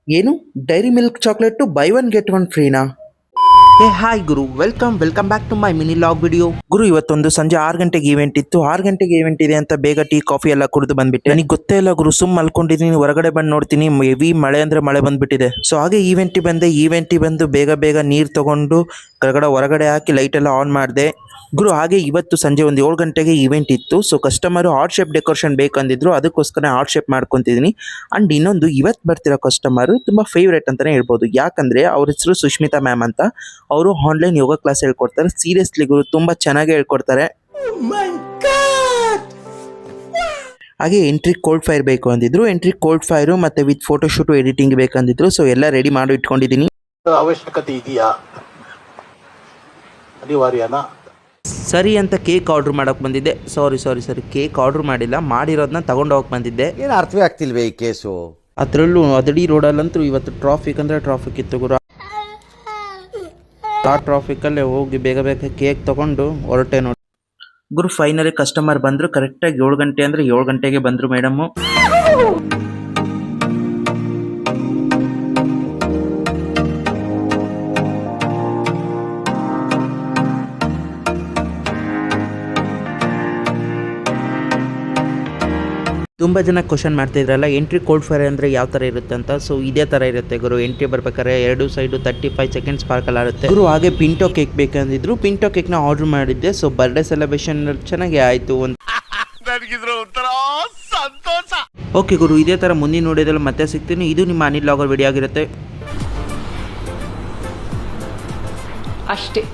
ಏನು dairy milk chocolate buy one get one ಫ್ರೀನಾ? Hey hi ಗುರು, welcome back to my mini vlog video. ಗುರು, ಇವತ್ತೊಂದು ಸಂಜೆ 6 ಗಂಟೆಗೆ ಈವೆಂಟ್ ಇತ್ತು. 6 ಗಂಟೆಗೆ ಈವೆಂಟ್ ಇದೆ ಅಂತ ಬೇಗ ಟೀ ಕಾಫಿ ಎಲ್ಲ ಕುಡಿದು ಬಂದ್ಬಿಟ್ಟೆ. ನನಗೆ ಗೊತ್ತೇ ಇಲ್ಲ ಗುರು, ಸುಮ್ ಮಲ್ಕೊಂಡಿದ್ದೀನಿ. ಹೊರಗಡೆ ಬಂದು ನೋಡ್ತೀನಿ ಹೆವಿ ಮಳೆ ಅಂದ್ರೆ ಮಳೆ ಬಂದ್ಬಿಟ್ಟಿದೆ. ಸೊ ಹಾಗೆ ಈವೆಂಟಿಗೆ ಬಂದು ಬೇಗ ನೀರು ತಗೊಂಡು ಹೊರಗಡೆ ಹಾಕಿ ಲೈಟ್ ಎಲ್ಲ ಆನ್ ಮಾಡಿದೆ. ಗುರು, ಹಾಗೆ ಇವತ್ತು ಸಂಜೆ ಒಂದು 7 ಗಂಟೆಗೆ ಈವೆಂಟ್ ಇತ್ತು. So customer heart shape decoration ಬೇಕಂದಿದ್ರು, ಅದಕ್ಕೋಸ್ಕರ ಹಾರ್ಟ್ ಶೇಪ್ ಮಾಡ್ಕೊತಿದ್ದೀನಿ. ಅಂಡ್ ಇನ್ನೊಂದು, ಇವತ್ತು ಬರ್ತಿರೋ ಕಸ್ಟಮರು ತುಂಬ ಫೇವ್ರೇಟ್ ಅಂತಲೇ ಹೇಳ್ಬೋದು. ಯಾಕಂದರೆ ಅವ್ರ ಹೆಸರು ಸುಷ್ಮಿತಾ ಮ್ಯಾಮ್ ಅಂತ. ಅವರು ಆನ್ಲೈನ್ ಯೋಗ ಕ್ಲಾಸ್ ಹೇಳ್ಕೊಡ್ತಾರೆ. ಸೀರಿಯಸ್ಲಿ ಗುರು, ತುಂಬ ಚೆನ್ನಾಗಿ ಹೇಳ್ಕೊಡ್ತಾರೆ. ಹಾಗೆ ಎಂಟ್ರಿ ಕೋಲ್ಡ್ ಫೈರ್ ಬೇಕು ಅಂದಿದ್ರು. ಎಂಟ್ರಿ ಕೋಲ್ಡ್ ಫೈರು ಮತ್ತು ವಿತ್ ಫೋಟೋಶೂಟು ಎಡಿಟಿಂಗ್ ಬೇಕಂದಿದ್ರು. ಸೊ ಎಲ್ಲ ರೆಡಿ ಮಾಡಿ ಇಟ್ಕೊಂಡಿದ್ದೀನಿ. ಅವಶ್ಯಕತೆ ಇದೆಯಾ, ಅನಿವಾರ್ಯನಾ? ಸರಿ ಅಂತ ಕೇಕ್ ಆರ್ಡ್ರ್ ಮಾಡೋಕೆ ಬಂದಿದ್ದೆ. ಸಾರಿ ಕೇಕ್ ಆರ್ಡ್ರ್ ಮಾಡಿಲ್ಲ, ಮಾಡಿರೋದನ್ನ ತಗೊಂಡು ಹೋಗಕ್ಕೆ ಬಂದಿದ್ದೆ. ಏನು ಅರ್ಥವೇ ಆಗ್ತಿಲ್ವೇ ಈ ಕೇಸು? ಅದರಲ್ಲೂ ಅದಡಿ ರೋಡಲ್ಲಂತೂ ಇವತ್ತು ಟ್ರಾಫಿಕ್ ಅಂದರೆ ಟ್ರಾಫಿಕ್ ಇತ್ತು ಗುರು. ಆ ಟ್ರಾಫಿಕಲ್ಲೇ ಹೋಗಿ ಬೇಗ ಕೇಕ್ ತೊಗೊಂಡು ಹೊರಟೆ ನೋಡಿ ಗುರು. ಫೈನಲಿ ಕಸ್ಟಮರ್ ಬಂದರು. ಕರೆಕ್ಟಾಗಿ 7 ಗಂಟೆ ಅಂದರೆ 7 ಗಂಟೆಗೆ ಬಂದರು ಮೇಡಮ್ಮು. ತುಂಬ ಜನ ಕ್ವಶನ್ ಮಾಡ್ತಿದ್ರಲ್ಲ, ಎಂಟ್ರಿ ಕೋಲ್ಡ್ ಫೈರ್ ಅಂದರೆ ಯಾವ ಥರ ಇರುತ್ತೆ ಅಂತ. ಸೊ ಇದೇ ಥರ ಇರುತ್ತೆ ಗುರು. ಎಂಟ್ರಿ ಬರ್ಬೇಕಾದ್ರೆ 2 ಸೈಡು 35 ಸೆಕೆಂಡ್ ಸ್ಪಾರ್ಕಲ್ ಆಗುತ್ತೆ ಗುರು. ಹಾಗೆ ಪಿಂಟೋ ಕೇಕ್ ಬೇಕಂದಿದ್ರು. ಪಿಂಟೋ ಕೇಕ್ನ ಆರ್ಡರ್ ಮಾಡಿದ್ದೆ. ಸೊ ಬರ್ಡೇ ಸೆಲೆಬ್ರೇಷನ್ ಚೆನ್ನಾಗಿ ಆಯಿತು. ಓಕೆ ಗುರು, ಇದೇ ಥರ ಮುಂದಿನ ನೋಡಿದಲ್ಲಿ ಮತ್ತೆ ಸಿಗ್ತೀನಿ. ಇದು ನಿಮ್ಮ ಅನಿಲ್ ಲಾಗರ್ ವಿಡಿಯೋ ಆಗಿರುತ್ತೆ ಅಷ್ಟೇ.